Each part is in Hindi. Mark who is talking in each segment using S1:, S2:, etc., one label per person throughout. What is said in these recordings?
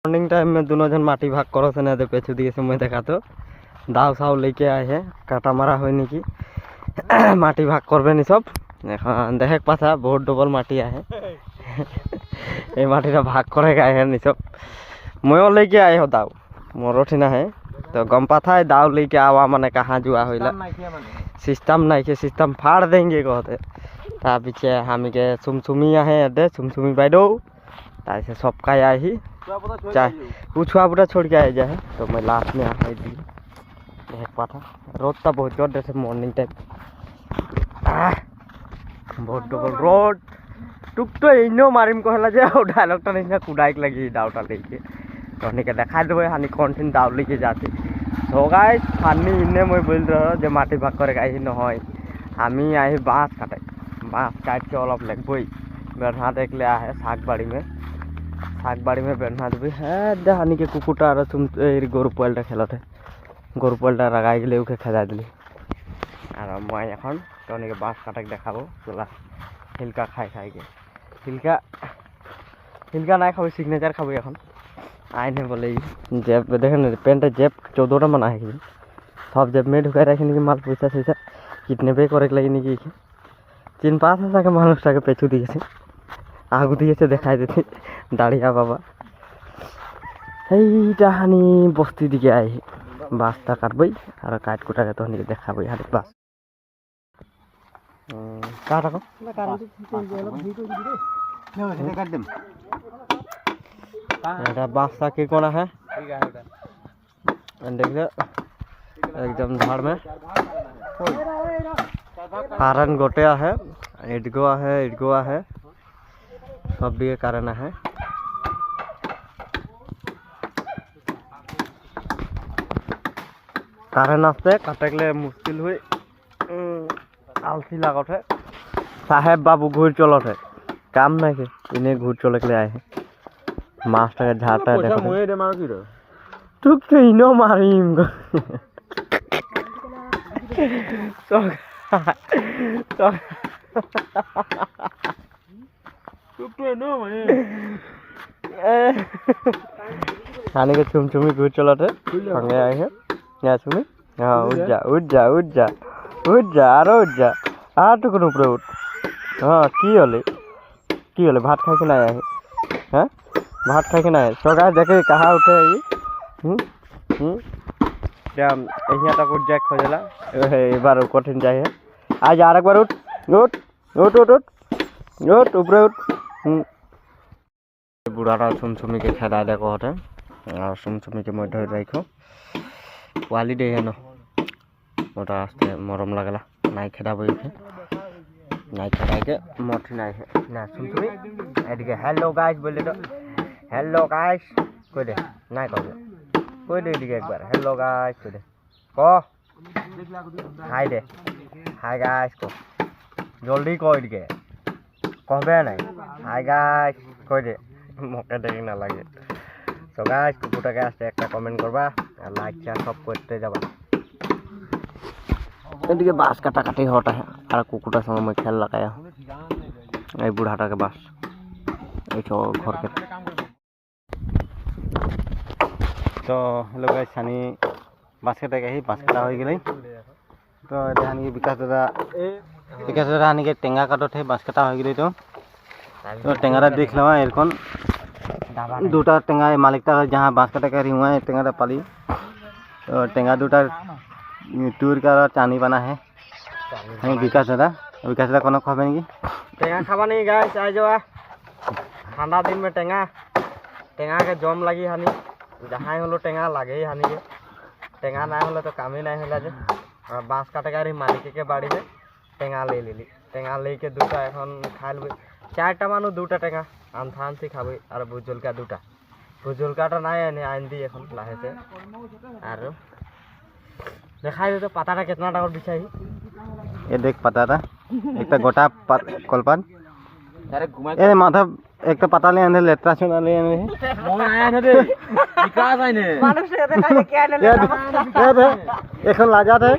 S1: मॉर्निंग टाइम में दोनों जन माटी भाग करो से ना पेछू दिए से मैं देखा तो दाव साव लेके आए हैं काटा मारा हो नहीं कि माटी भाग करबे नहीं सब देखे पासा बहुत डबल माटी आए ये माटी भाग करे आए हैं नहीं सब मैं लेके आए हो दाव मोर ठिना है तो गम पाथा दाव लेके आवा मैंने कहाँ जुआ होइला सिस्टम नहीं के सिस्टम फाड़ देंगे कहते ता पीछे हम के सुमसुमी है अदे सुमसुमी बैडो तासे सबका आए ही चाहे पूछुआ बुरा छोड़ के आए जाए तो मैं लास्ट में आए दी देख पाता रोड तो बहुत जोर जैसे मॉर्निंग टाइम बहुत डबल रोड टुक तो इनो मारिम कहला जे डायलॉग नहीं कुदाइक लगी दावटा लेके तो के देखा देवे हानि कौन दाव लेके जाते तो गाइस हानि इन्ने मैं बोल रहा जे माटी भाग करे आई नहय हमी आई बाँस काटे बाँस काट के अलग लगबई बेढ़ा देख ले है साग बाड़ी में बेढ़ा देवी हाँ दे हानि के कुकुटा और तुम गरु पोलटा खेलते गरु पोलटा रगाई गले उके खेदा दिली और मैं एखन तो बाँस काटे देखाबो चला हिलका खाई के हिलका ना खाबो सिग्नेचर खाबो एखन आईने बोले जेब देखें पेंट जेब 14टा बना है सब जेब में ढुकाई रखे कि माल पैसा सैसा कितने पे करे लगे नहीं कि 3-5 हजार के मानुषटा के पेछू दिए आगू दिए देखा देते दाड़िया बाबा हानि बस्ती दिखे आए बाँसटा काटबई और काट कुटा के तो देखाबई हाथ बाँस बाँसटा की कोना है देख एकदम झाड़ में कारण गोटे है इटगोआ है सब दिए कारण है कारण आस्ते काटे मुश्किल हुई आलसी लागत है साहेब बाबू घूर चलत है काम नहीं के इन्हें घूर चले के लिए आए हैं मास्टर के झाटा देखो तू क्यों इनो मारिम खाने के चुमचुमी घूर चलत है संगे आए हैं यहाँ सुनी हाँ उठ जा आ टुकुर ऊपर उठ हाँ की होले भात खाई के ना आए हाँ भात खाई के ना आए तो गाय देखे कहाँ उठे यहाँ तक उठ जाए खोजला एक बार कठिन जाए आज और एक बार उठ ऊपर उठ बुढ़ाटा सुमसुमी के खेदा दे कहते और सुमसुमी के मैं धर रखो पोवाली दे न मोटा आस्ते मरम लगला नाई खेदा बई नाई खेदा के मठी नाई ना सुमसुमी एदिके हेलो गाइस बोले तो हेलो गाइस कोई दे नाई कह कोई दे एदिके एक बार हेलो गाइस कोई दे कह हाय दे हाय गाइस को जल्दी कह एदिके कहबे नाई हाय गाइस कोई दे मके देख ना लगे तो गाइस कुकुटाके आस्ते एक कमेंट करबा और लाइक शेयर सब करते जाबा एदिके बाँस काटा काटी हटा है और कुकुटार संगे मैं खेल लगाया ये बुढ़ाटा के बाँस घर के तो हेलो गाइस हानि बाँस काटा बाँस काटा हो गई तो हानि विकास दादा हानि के टेंगा काटत है बाँस काटा हो गई तो टेंगारा देख लवा एरकन दूटा टेंगा मालिकता जहाँ बाँस काटा कर हुआ है टेंगारा पाली तो टेंगा दूटा टूर का चानी बना है विकास दादा कोनो खाबे नहीं टेंगा खाबा नहीं गाइस आ जाओ ठंडा दिन में टेंगा के जम लगी हानि जहाँ हलो टेंगा लगे हानि के टेंगा ना हले तो काम ही नहीं होला जे बाँस काटे गाड़ी मालिक के बाड़ी में टेंगा ले ली टेंगा लेके दूटा एखन खा लेबे 4टा मानु 2टा टेंगा आमथान से खाबे और भुजलका 2टा भुजलकाटा नहीं आन दी एखन लाहे से और देखा दे तो पता कितना डाउट बिछाई ये देख पता था एक तो गोटा कलपान अरे घुमा माथा एक तो पता ले आने लेत्रा सुना ले आने मोन आया ने रे विकास आने मानुष से खाली क्या ले ये एखन लाजा थे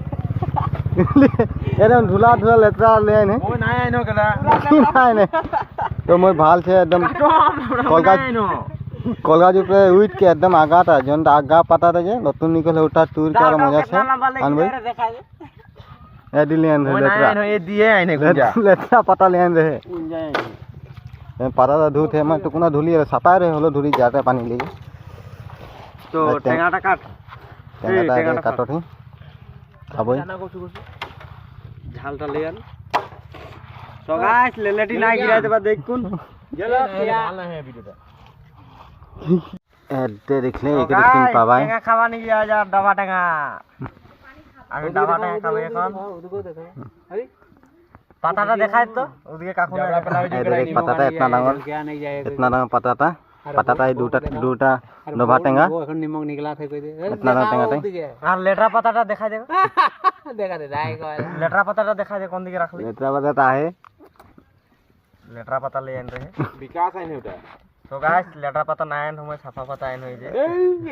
S1: एकदम धुला लेत्रा ले आने मोन आया नो कला आने तो मैं भाल से एकदम कलका কলগা জুপরে উইট কে একদম আগাটা যখন আগা পাতাটা যে নতুন নিকলে ওটা টুর কে আর মজা আছে আনবে এ দিলি আন লেটরা
S2: এ দিয়ে আইনে গুঞ্জা
S1: লেটরা পাতা ले आन रहे পাতাটা ধুতে মানে টুকুনা ধুলি সাফাই রে হলো ধুলি যাতে পানি লেগে
S2: তো টেঙ্গাটা কাট
S1: টেঙ্গাটা কাটতে খাবই
S2: ঝালটা লে আন তো গাইস লেলেটি না গিরাই দেবা দেখুন গেলো ভালো है ভিডিওটা
S1: এতে দেখলে একে দেখুন পাবাই
S2: টেঙ্গা খাওয়া নি গিয়া যা ডাবা টেঙ্গা আমি ডাবা টেঙ্গা খাবো এখন পাতাটা দেখায় তো ওদিকে কাকু
S1: পাতাটা ইতনা ডাঙর পাতাটা পাতাটা এই দুটা নভা টেঙ্গা
S2: এখন নিমক নিকলা থে কই দে
S1: ইতনা ডাঙর টেঙ্গাটা
S2: আর লেটরা পাতাটা দেখাই দে দেখা দে যাই কয় লেটরা পাতাটা দেখাই দে কোন দিকে রাখলি
S1: লেটরা পাতাটা আছে
S2: লেটরা পাতা ले आन रहे विकास आइन है उटा तो गाइस लेटरा पाता ना आइन हम साफा पाता आइन होई जे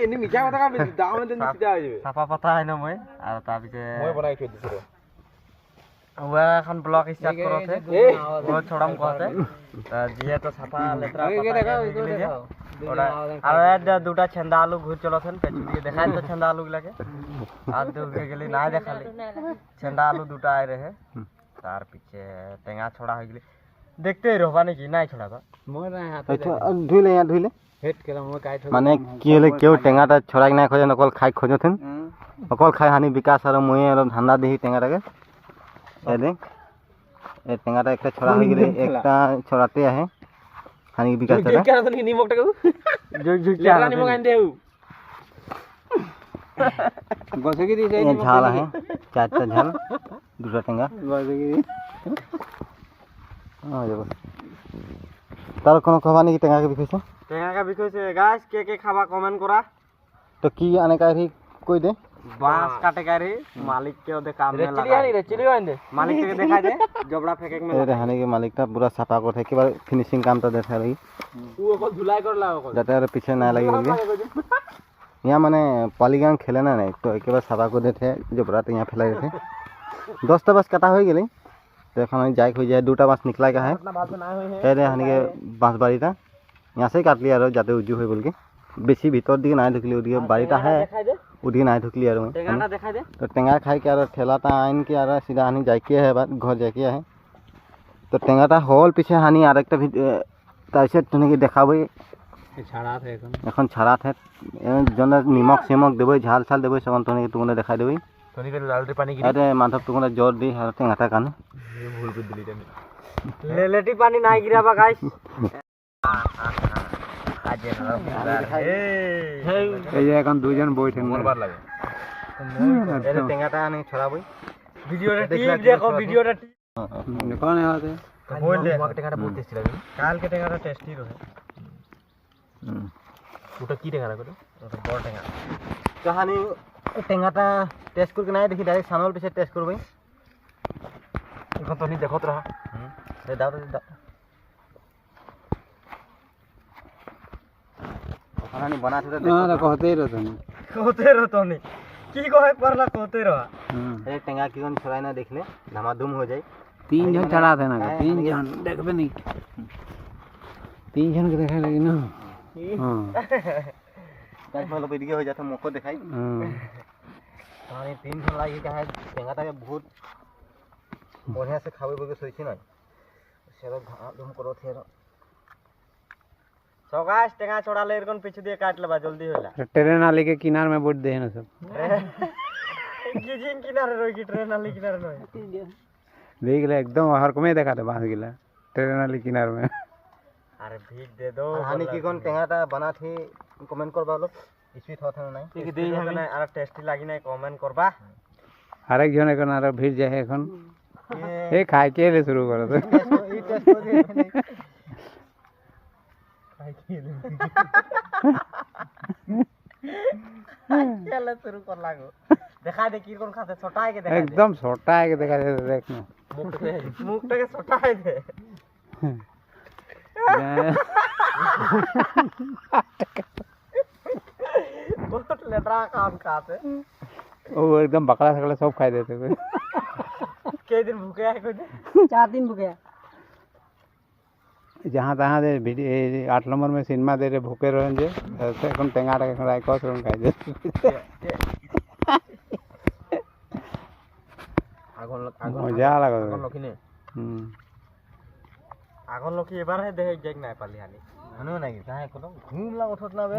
S2: एनी मिठा पाता का दाम देन सीधा हो जाबे साफा पाता आइन মই আর তাৰ পিছে মই বনাই থৈ দিছো ওয়া এখন ব্লগ স্টার্ট করতে ও ছড়াম কতে জিয়া তো সাফা লেটরা পাতা আর এডা দুটা ছন্দা আলু ঘুর চলছেন পেছু দিয়ে দেখাই তো ছন্দা আলু লাগে আর দৌড়ে গেলি না দেখালি ছন্দা আলু দুটা আই রহে তার পিছে টেঙ্গা ছড়া হই গলি দেখতে রহবা নাকি নাই ছড়াবা মই নাই হাতে
S1: ধুইলে ধুইলে
S2: হেড কেলা মই কাই থৈ
S1: মানে কি হলে কেউ টেঙ্গাটা ছড়াই না খোঁজে নকল খাই খোঁজতেন অকল খাই হানি বিকাশ আর মই অলপ ঠান্ডা দিহি টেঙ্গাটাকে এই দেখ এই টেঙ্গাটা একটা ছড়া হয়ে গেলে একটা ছড়াতে আহে হানি বিকাশ দাদা
S2: কেন তো নিমকটাকে জুই জুই কেলা নিমক আন দেউ গছকি দি যাই
S1: ঝাল আহে চারটা ঝাল দুটা টেঙ্গা
S2: গছকি
S1: তার কোনো খবর নেই টেঙ্গাকে বিকছে
S2: টেঙ্গাকে বিকছে গাইস কে খাবা কমেন্ট করা
S1: তো কি আনে কারি কই দে
S2: বাঁশ কাটে কারি মালিক के ओदे काम में लगा रे चिली आइन दे मालिक के दिखाई दे जबड़ा फेंके में
S1: रे हानि के मालिकটা पूरा साफा कर থাকে এবার ফিনিশিং কামটা দেখা লাগি
S2: ও ওকল ধুলাই করলা ওকল
S1: যাতে আর পিছে না লাগি বলি ইয়া মানে পলিগান খেলে না নাই তো একবার সাফা করে দেতে জবড়াতে ইয়া ফেলাই দেতে 10টা বাস কাটা হয়ে গেলে তো এখন যাই হয়ে যায় দুটা বাস নিকলা কা है रे हानि के बांस बाड़ीटा यहाँ से काट लिया जाते उजू हो बोल के बेसी भीतर दिखे ना ढुकली उदिके बाड़ीटा है उदिके ना ढुकली यार
S2: टेंगाटा दिखाई दे
S1: तो टेंगा खाई के यार ठेलाटा आइन के यार सीधा हानि जाके है बात घर जाके है तो टेंगाटा हल पीछे हानि आरेकटा ताइसे तुनेके देखाबई
S2: ছাড়া থে
S1: এখন ছাড়া থে জনে নিমক সিমক দেবই ঝাল ছাল দেবই সবন তুনেকে তুনে দেখাই দেবই
S2: তুনিকে লালটি পানি
S1: আরে মাধব তুনে জোর দি আর টেঙ্গাটা কানে
S2: ভুল করে দিলি তুমি লেলেটি পানি নাই গিরাবা গাইস আজে
S1: এই যে এখন দুইজন বইতে
S2: মরবার লাগে
S1: এর টেঙ্গাটা আনি ছড়াবই
S2: ভিডিওটা ঠিক দেখো ভিডিওটা ঠিক
S1: কোন আছে
S2: बोल दे টেঙ্গাটা বহুত টেস্টি লাগে কাল কে টেঙ্গাটা টেস্টি রহে ওটা কি টেঙ্গা রাখো ওটা বড় টেঙ্গা
S1: কাহানি টেঙ্গাটা টেস্ট করকে নাই দেখি ডাইরেক্ট সানল পিছে টেস্ট করবই
S2: এখন তো নি দেখত রহা
S1: দে দাও দাও কাহানি বানাতে দে না कहते
S2: रहतनी কি কহে পারলা कहते रहा
S1: ए टेंगा की कोन छड़ाई ना देखले धमाधूम हो जाए
S3: तीन जन चढ़ा थे ना तीन जन देखबे नहीं तीन जन के देखा लगी ना हां
S1: गाइस वाला वीडियो हो जाता मोको दिखाई
S2: हां 3 जन लागी का है टेंगाटा के बहुत बढ़िया से खावे बोके सोइछि ना सेरो धूम करो थे सगास टेंगा छोड़ा ले कोन पीछे दिए काट लेबा जल्दी होला
S3: ट्रेन नाली के किनारे में बोट दे ना सब
S2: गिजिन किनारे रोई की ट्रेन नाली किनारे रोई
S3: देख ले एकदम हर को में देखा था बांस गिला ट्रेन नाली किनारे में
S2: अरे भीख दे दो
S1: हानि की कोन टेंगाटा बना थी कमेंट करबा लोग स्वीट होत है नहीं
S2: ठीक दे हमें अरे टेस्टी लागी नहीं कमेंट करबा
S3: हर एक जने को नारा भीड़ जाए এখন ए खाए के ले शुरू करो तो
S1: ई टेस्ट हो गई
S2: चल शुरू कर लागो देखा दे की कोन खाते छोटा है के देखा
S3: एकदम छोटा है के देखा दे देख ना
S2: मुख के छोटा है दे बहुत लेटरा काम खाते
S3: वो एकदम बकरा सकला सब खा देते कोई
S2: के दिन भूखे है कोई
S4: 4 दिन भूखे
S3: जहाँ तहाँ दे 8 नंबर में सिनेमा दे रहे भूखे रहें जे এখন টেঙাটা এখন রাই কত রকম খাই মজা লাগে
S2: আগৰ লক্ষী এবাৰহে দেখে গেক নাই পালি হানি মানুহ নাই কাহে কত ঘুম লাগ উঠত না বে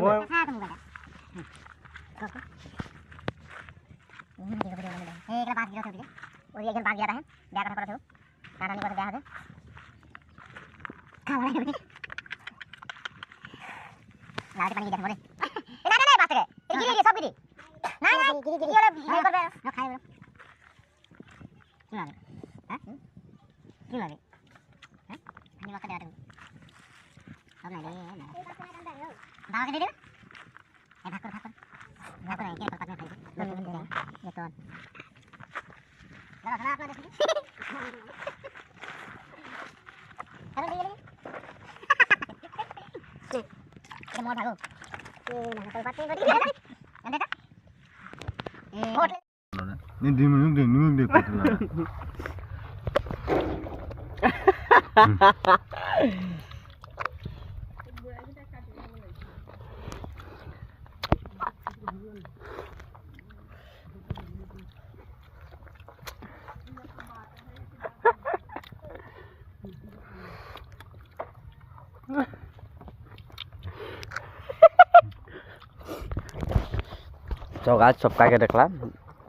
S2: तो गाइस सब खाके देखला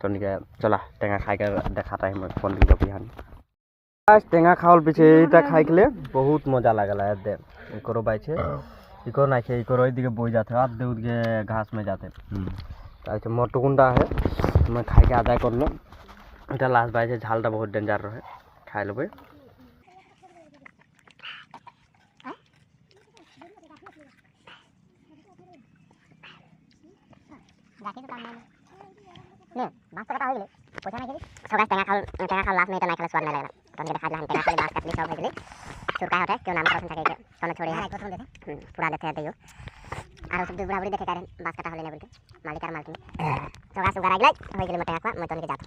S2: तो निके चला टेंगा खाई के देखाता है फोन दिलो बिहान गाइस टेंगा खावल पीछे इटा खाई के बहुत मजा लागला दे इकरो बाई छे इको ना छे इको रोई दिके बोई जाते आध दूध के घास में जाते ताइचे मोटुकुंडा है मैं खाई के आधा कर लो इटा लास्ट बाई छे झालटा बहुत डेंजर रहे खाई लेबे बास कटा हो गेले पोछा नहीं गेली सब गाइस टेंगा खाल लास्ट में तो नहीं खाले स्वाद नहीं लगला तो निके खाला हम टेंगा खाली बास काटली सब हो गेली सुरका होता है क्यों नाम करन থাকে कोन छोड़े है को देखे पूरा देखे दियो আর सब बुरा बुरी देखे कारण बास कटा होले ने बोलते मालिकार मालकिन तो गाइस उगार आगला हो गेले टेंगा खा मैं तो निके जात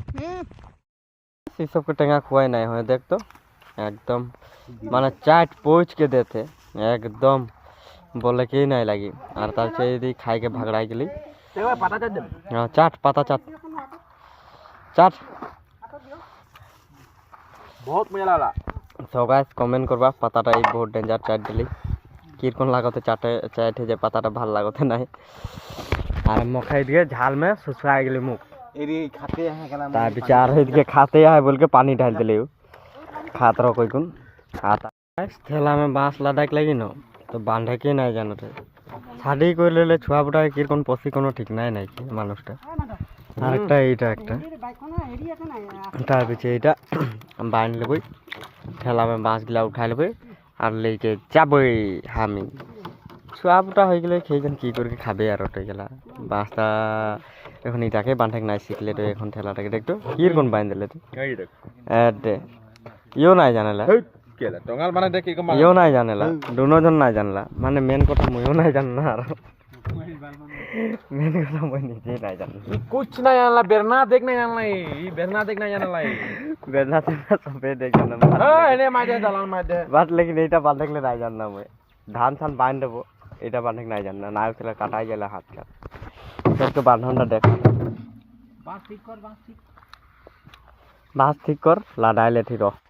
S2: सी सब को टेंगा खुआई नहीं होय देख तो एकदम माने चाट पोछ के देते एकदम बोले के नहीं लगी और तार से यदि खाई के भगड़ाई गेली पाता चाट दे हां चाट पाता चाट चाट बहुत मजा लागला तो गाइस कमेंट करबा पाताटा ई बहुत डेंजर चाट दिली किरकोन लागते चाटे चाटे जे पाताटा ভাল लागते नहीं और मखाई दिए झाल में सुसुआ गेली मुख एरी खाते है केला ता विचार है के खाते है बोल के पानी डाल दिले खात रहो कोई कोन खाता गाइस थैला में बांस लदाक लगी न तो बांधे के नहीं जानते शादी कर ले छुआ बुटा किरकोन पसी कोनो ठीक নাই নাকি মানুষটা আরেকটা এইটা একটা তার পিছে এটা বাঁধ লবই ঠেলা में बांस गिला उठा लेबे আর लेके যাবই আমি छुआ बुटा হয়ে গেলে খেয়েছেন কি করে খাবে আর ওটা গেলা বাঁসটা এখন এটাকে বাঁধে নাই শিখলে তো এখন ঠেলাটাকে দেখতো কিরকম বাঁধ দিলে তুই এই দেখ এ ইও নাই জানালা केला टंगाल माने देख के यो नहीं जानेला दोनों जन नहीं जानला माने मेन कथा मयो नहीं जानना आरो मेन कथा मैं निजे नहीं जानला कुछ नहीं जानला बेरना देख नहीं जानला ई बेरना देख नहीं जानला बेरना सबे देख जानला ए एने मादे दलान मादे बात लेकिन एटा बांध देखले नहीं जानना मैं धान सान बांध देबो एटा बांध नहीं जानना ना उतला काटाई गेला हाथ का सबके बांधनটা देख बांस ठीक कर लाडाइले ठीक रह